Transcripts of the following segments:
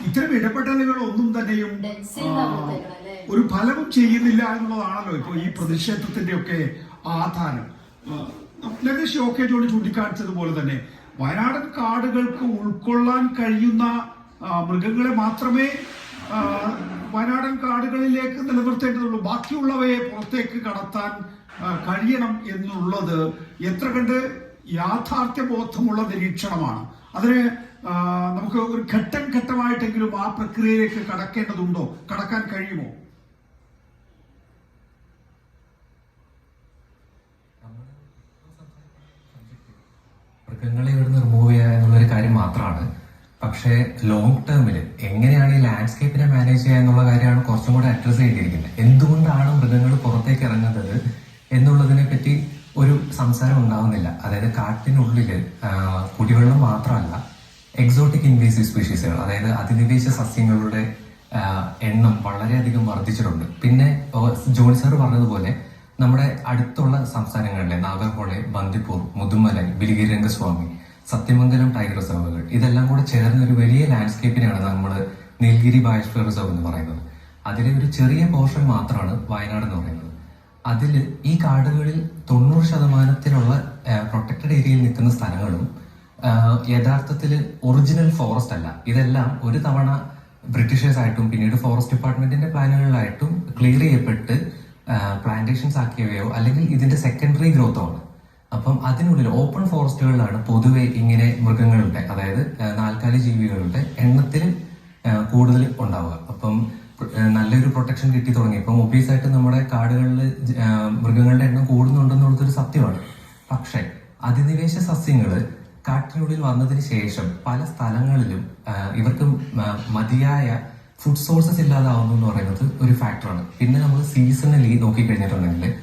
ഇത്തരം ഇടപെടലുകൾ ഒന്നും തന്നെയും ഒരു ഫലവും ചെയ്യുന്നില്ല എന്നുള്ളതാണല്ലോ ഇപ്പോൾ ഈ പ്രതിഷേധത്തിന്റെ ഒക്കെ ആധാരം. ലഗേഷ് ജോണി ചൂണ്ടിക്കാണിച്ചതുപോലെ തന്നെ വയനാടൻ കാടുകൾക്ക് ഉൾക്കൊള്ളാൻ കഴിയുന്ന മൃഗങ്ങളെ മാത്രമേ വയനാടൻ കാടുകളിലേക്ക് നിലനിർത്തേണ്ടതുള്ളൂ. ബാക്കിയുള്ളവയെ പുറത്തേക്ക് കടത്താൻ കഴിയണം എന്നുള്ളത് എത്ര കണ്ട് യാഥാർത്ഥ്യ ബോധമുള്ള നിരീക്ഷണമാണ്. അതിന് നമുക്ക് ഒരു ഘട്ടം ഘട്ടമായിട്ടെങ്കിലും ആ പ്രക്രിയയിലേക്ക് കടക്കേണ്ടതുണ്ടോ? കടക്കാൻ കഴിയുമോ? മൃഗങ്ങളെ ഇവിടുന്ന് റിമൂവ് ചെയ്യുക എന്നുള്ളൊരു കാര്യം മാത്രമാണ്. പക്ഷേ ലോങ് ടേമിൽ എങ്ങനെയാണ് ഈ ലാൻഡ്സ്കേപ്പിനെ മാനേജ് ചെയ്യുക എന്നുള്ള കാര്യമാണ് കുറച്ചും കൂടെ അഡ്രസ് ചെയ്തിരിക്കുന്നത്. എന്തുകൊണ്ടാണ് മൃഗങ്ങൾ പുറത്തേക്ക് ഇറങ്ങുന്നത് എന്നുള്ളതിനെ പറ്റി ഒരു സംസാരം ഉണ്ടാവുന്നില്ല. അതായത് കാട്ടിനുള്ളിൽ കുടിവെള്ളം മാത്രമല്ല, എക്സോട്ടിക് ഇൻവേസീവ് സ്പീഷീസുകൾ, അതായത് അധിനിവേശ സസ്യങ്ങളുടെ എണ്ണം വളരെയധികം വർദ്ധിച്ചിട്ടുണ്ട്. പിന്നെ ജോണി സാർ പറഞ്ഞതുപോലെ നമ്മുടെ അടുത്തുള്ള സംസ്ഥാനങ്ങളിലെ നാഗർഹോളെ, ബന്ദിപ്പൂർ, മുതുമലൈ, ബിലിഗിരി രംഗസ്വാമി, സത്യമംഗലം ടൈഗർ റിസർവുകൾ, ഇതെല്ലാം കൂടെ ചേർന്ന ഒരു വലിയ ലാൻഡ്സ്കേപ്പിനെയാണ് നമ്മൾ നീൽഗിരി ബയോസ്ഫിയർ റിസർവ് എന്ന് പറയുന്നത്. അതിലെ ഒരു ചെറിയ പോർഷൻ മാത്രമാണ് വയനാട് എന്ന് പറയുന്നത്. അതിൽ ഈ കാടുകളിൽ 90% പ്രൊട്ടക്റ്റഡ് ഏരിയയിൽ നിൽക്കുന്ന സ്ഥലങ്ങളും യഥാർത്ഥത്തിൽ ഒറിജിനൽ ഫോറസ്റ്റ് അല്ല. ഇതെല്ലാം ഒരു തവണ ബ്രിട്ടീഷേഴ്സായിട്ടും പിന്നീട് ഫോറസ്റ്റ് ഡിപ്പാർട്ട്മെന്റിന്റെ പ്ലാനുകളിലായിട്ടും ക്ലിയർ ചെയ്യപ്പെട്ട് പ്ലാന്റേഷൻസ് ആക്കിയവയോ അല്ലെങ്കിൽ ഇതിന്റെ സെക്കൻഡറി ഗ്രോത്തോ ആണ്. അപ്പം അതിനുള്ളിൽ ഓപ്പൺ ഫോറസ്റ്റുകളിലാണ് പൊതുവെ ഇങ്ങനെ മൃഗങ്ങളുടെ, അതായത് നാൽക്കാലി ജീവികളുടെ എണ്ണത്തിൽ കൂടുതൽ ഉണ്ടാവുക. അപ്പം നല്ലൊരു പ്രൊട്ടക്ഷൻ കിട്ടി തുടങ്ങി. ഇപ്പം ഒബീസ് ആയിട്ട് നമ്മുടെ കാടുകളിൽ മൃഗങ്ങളുടെ എണ്ണം കൂടുന്നുണ്ടെന്നുള്ളതൊരു സത്യമാണ്. പക്ഷെ അധിനിവേശ സസ്യങ്ങള് കാട്ടിനുള്ളിൽ വന്നതിന് ശേഷം പല സ്ഥലങ്ങളിലും ഇവർക്ക് മതിയായ ഫുഡ് സോഴ്സസ് ഇല്ലാതാവുന്നു എന്ന് പറയുന്നത് ഒരു ഫാക്ടറാണ്. പിന്നെ നമ്മൾ സീസണലി നോക്കിക്കഴിഞ്ഞിട്ടുണ്ടെങ്കിൽ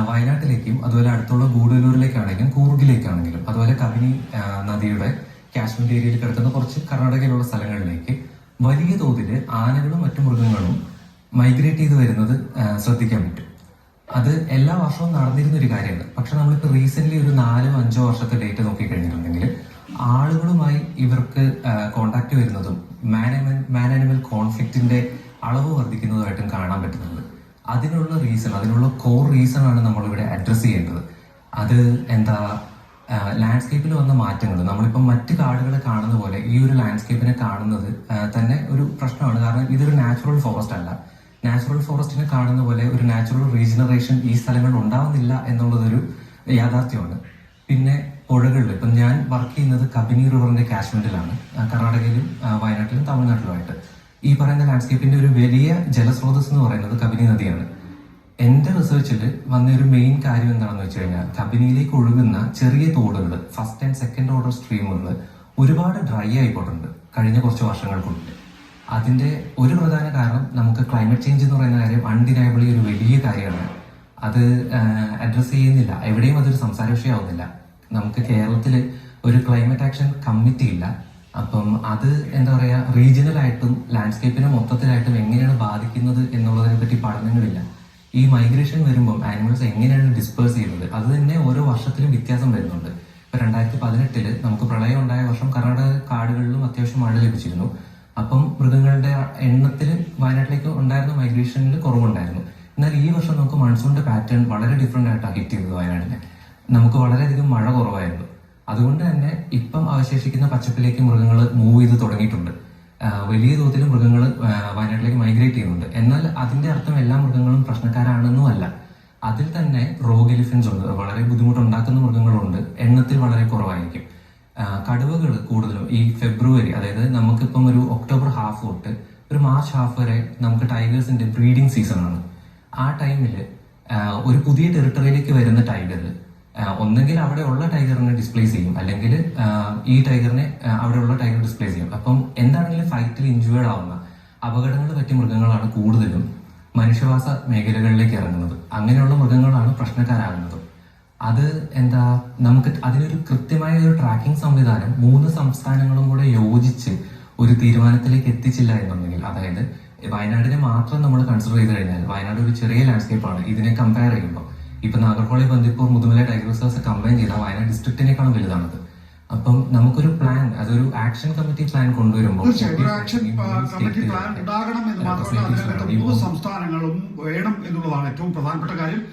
വയനാട്ടിലേക്കും അതുപോലെ അടുത്തുള്ള ഗൂഡല്ലൂരിലേക്കാണെങ്കിലും കൂർഗിലേക്കാണെങ്കിലും അതുപോലെ കബിനി നദിയുടെ കാശ്മീർ ഏരിയയിൽ കിടക്കുന്ന കുറച്ച് കർണാടകയിലുള്ള സ്ഥലങ്ങളിലേക്ക് വലിയ തോതിൽ ആനകളും മറ്റു മൃഗങ്ങളും മൈഗ്രേറ്റ് ചെയ്ത് വരുന്നത് ശ്രദ്ധിക്കാൻ പറ്റും. അത് എല്ലാ വർഷവും നടന്നിരുന്ന ഒരു കാര്യമാണ്. പക്ഷെ നമ്മളിപ്പോൾ റീസെന്റ് ഒരു 4-5 വർഷത്തെ ഡേറ്റ് നോക്കിക്കഴിഞ്ഞിട്ടുണ്ടെങ്കിൽ ആളുകളുമായി ഇവർക്ക് കോണ്ടാക്ട് വരുന്നതും മാൻ ആനിമൽ കോൺഫ്ലിക്റ്റിന്റെ അളവ് വർദ്ധിക്കുന്നതുമായിട്ടും കാണാൻ പറ്റുന്നുണ്ട്. അതിനുള്ള കോർ റീസൺ ആണ് നമ്മളിവിടെ അഡ്രസ് ചെയ്യേണ്ടത്. അത് ലാൻഡ്സ്കേപ്പിൽ വന്ന മാറ്റങ്ങൾ നമ്മളിപ്പം മറ്റ് കാടുകളെ കാണുന്ന പോലെ ഈ ഒരു ലാൻഡ്സ്കേപ്പിനെ കാണുന്നത് തന്നെ ഒരു പ്രശ്നമാണ്. കാരണം ഇതൊരു നാച്ചുറൽ ഫോറസ്റ്റ് അല്ല. നാച്ചുറൽ ഫോറസ്റ്റിനെ കാണുന്ന പോലെ ഒരു നാച്ചുറൽ റീജനറേഷൻ ഈ സ്ഥലങ്ങളിൽ ഉണ്ടാവുന്നില്ല എന്നുള്ളതൊരു യാഥാർത്ഥ്യമാണ്. പിന്നെ പുഴകളിൽ ഇപ്പം ഞാൻ വർക്ക് ചെയ്യുന്നത് കബിനി റിവറിന്റെ കാശ്മീരിലാണ്, കർണാടകയിലും വയനാട്ടിലും തമിഴ്നാട്ടിലുമായിട്ട്. ഈ പറയുന്ന ലാൻഡ്സ്കേപ്പിന്റെ ഒരു വലിയ ജലസ്രോതസ് എന്ന് പറയുന്നത് കബിനി നദിയാണ്. എന്റെ റിസർച്ചിൽ വന്ന ഒരു മെയിൻ കാര്യം എന്താണെന്ന് വെച്ച് കഴിഞ്ഞാൽ കബിനിയിലേക്ക് ഒഴുകുന്ന ചെറിയ തോടുകൾ, ഫസ്റ്റ് ആൻഡ് സെക്കൻഡ് ഓർഡർ സ്ട്രീമുകൾ ഒരുപാട് ഡ്രൈ ആയിപ്പോയിട്ടുണ്ട് കഴിഞ്ഞ കുറച്ച് വർഷങ്ങൾക്കുള്ളിൽ. അതിന്റെ ഒരു പ്രധാന കാരണം നമുക്ക് ക്ലൈമറ്റ് ചേഞ്ച് എന്ന് പറയുന്ന കാര്യം അൺഡിനയബിളി ഒരു വലിയ കാര്യമാണ്. അത് അഡ്രസ് ചെയ്യുന്നില്ല, എവിടെയും അതൊരു സംസാര വിഷയമാവുന്നില്ല. നമുക്ക് കേരളത്തിൽ ഒരു ക്ലൈമറ്റ് ആക്ഷൻ കമ്മിറ്റി ഇല്ല. അപ്പം അത് റീജിയണൽ ആയിട്ടും ലാൻഡ്സ്കേപ്പിനെ മൊത്തത്തിലായിട്ടും എങ്ങനെയാണ് ബാധിക്കുന്നത് എന്നുള്ളതിനെ പറ്റി പഠനങ്ങളില്ല. ഈ മൈഗ്രേഷൻ വരുമ്പം ആനിമൽസ് എങ്ങനെയാണ് ഡിസ്പേഴ്സ് ചെയ്യുന്നത് അത് തന്നെ ഓരോ വർഷത്തിലും വ്യത്യാസം വരുന്നുണ്ട്. ഇപ്പൊ 2018 നമുക്ക് പ്രളയം ഉണ്ടായ വർഷം കർണാടക കാടുകളിലും അത്യാവശ്യം മഴ ലഭിച്ചിരുന്നു. അപ്പം മൃഗങ്ങളുടെ എണ്ണത്തിൽ വയനാട്ടിലേക്ക് ഉണ്ടായിരുന്ന മൈഗ്രേഷനിൽ കുറവുണ്ടായിരുന്നു. എന്നാൽ ഈ വർഷം നമുക്ക് മൺസൂണിന്റെ പാറ്റേൺ വളരെ ഡിഫറെന്റ് ആയിട്ടാണ് ഹിറ്റ് ചെയ്തത്. വയനാടിനെ നമുക്ക് വളരെയധികം മഴ കുറവായിരുന്നു. അതുകൊണ്ട് തന്നെ ഇപ്പം അവശേഷിക്കുന്ന പച്ചപ്പിലേക്ക് മൃഗങ്ങൾ മൂവ് ചെയ്ത് തുടങ്ങിയിട്ടുണ്ട്. വലിയ തോതിൽ മൃഗങ്ങൾ വയനാട്ടിലേക്ക് മൈഗ്രേറ്റ് ചെയ്യുന്നുണ്ട്. എന്നാൽ അതിന്റെ അർത്ഥം എല്ലാ മൃഗങ്ങളും പ്രശ്നക്കാരാണെന്നും അല്ല. അതിൽ തന്നെ റോഗ് എലിഫൻസ് ഉണ്ട്, വളരെ ബുദ്ധിമുട്ടുണ്ടാക്കുന്ന മൃഗങ്ങളുണ്ട്, എണ്ണത്തിൽ വളരെ കുറവായിരിക്കും. കടുവകൾ കൂടുതലും ഈ ഫെബ്രുവരി, അതായത് നമുക്കിപ്പം ഒരു ഒക്ടോബർ ഹാഫ് തൊട്ട് ഒരു മാർച്ച് ഹാഫ് വരെ നമുക്ക് ടൈഗേഴ്സിന്റെ ബ്രീഡിംഗ് സീസൺ ആണ്. ആ ടൈമിൽ ഒരു പുതിയ ടെറിട്ടറിയിലേക്ക് വരുന്ന ടൈഗർ ഒന്നെങ്കിൽ അവിടെയുള്ള ടൈഗറിനെ ഡിസ്പ്ലേസ് ചെയ്യും, അല്ലെങ്കിൽ ഈ ടൈഗറിനെ അവിടെയുള്ള ടൈഗർ ഡിസ്പ്ലേസ് ചെയ്യും. അപ്പം എന്താണെങ്കിലും ഫൈറ്റിൽ ഇഞ്ചുവേർഡ് ആവുന്ന അപകടങ്ങൾ പറ്റിയ മൃഗങ്ങളാണ് കൂടുതലും മനുഷ്യവാസ മേഖലകളിലേക്ക് ഇറങ്ങുന്നത്. അങ്ങനെയുള്ള മൃഗങ്ങളാണ് പ്രശ്നക്കാരാകുന്നത്. അത് നമുക്ക് അതിനൊരു കൃത്യമായ ഒരു ട്രാക്കിംഗ് സംവിധാനം 3 സംസ്ഥാനങ്ങളും കൂടെ യോജിച്ച് ഒരു തീരുമാനത്തിലേക്ക് എത്തിച്ചില്ല എന്നുണ്ടെങ്കിൽ, അതായത് വയനാടിനെ മാത്രം നമ്മൾ കൺസിഡർ ചെയ്ത് കഴിഞ്ഞാൽ വയനാട് ഒരു ചെറിയ ലാൻഡ്സ്കേപ്പാണ്. ഇതിനെ കമ്പയർ ചെയ്യുമ്പോൾ ഇപ്പൊ Nagarhole, Bandipur, Mudumalai tiger reserves combine ചെയ്താൽ വയനാട് ഡിസ്ട്രിക്റ്റിനേക്കാളും വലുതാണത്. അപ്പം നമുക്കൊരു പ്ലാൻ, അതൊരു ആക്ഷൻ കമ്മിറ്റി പ്ലാൻ കൊണ്ടുവരുമ്പോൾ തീർച്ചയായും ഒരു ആക്ഷൻ കമ്മിറ്റി പ്ലാൻ ഉണ്ടാകണം എന്ന് മാത്രമല്ല അതിനകത്ത് 3 സംസ്ഥാനങ്ങളും വേണം എന്നുള്ളതാണ് ഏറ്റവും പ്രധാനപ്പെട്ട കാര്യം.